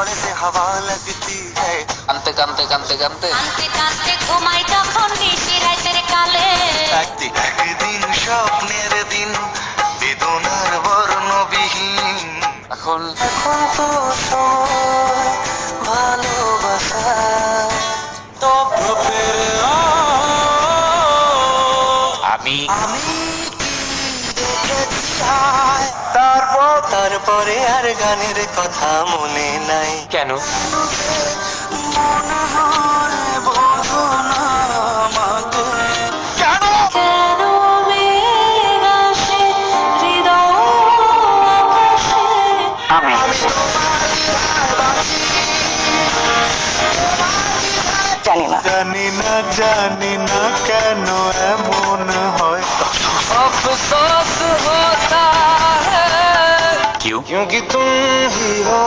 और से हवा लगती है কানতে কানতে কানতে কানতে কানতে কানতে ঘুমাই তখন নিশি রাতের কালে একদিন একদিন স্বপ্নের দিন বেদনার বর্ণবিহীন এখন এখন তো সময় ভালোবাসা তপ্রপের আমি আমি কি দেখেছি হায় তারপরে আর গানের কথা মনে নাই কেন মনে হয় বোঝো না আমাকে কেন কেন মেঘ আসে হৃদয় আকাশে আমি জানি না জানি না কেন এমন হয় अफसोस होता है क्यों क्योंकि तुम ही हो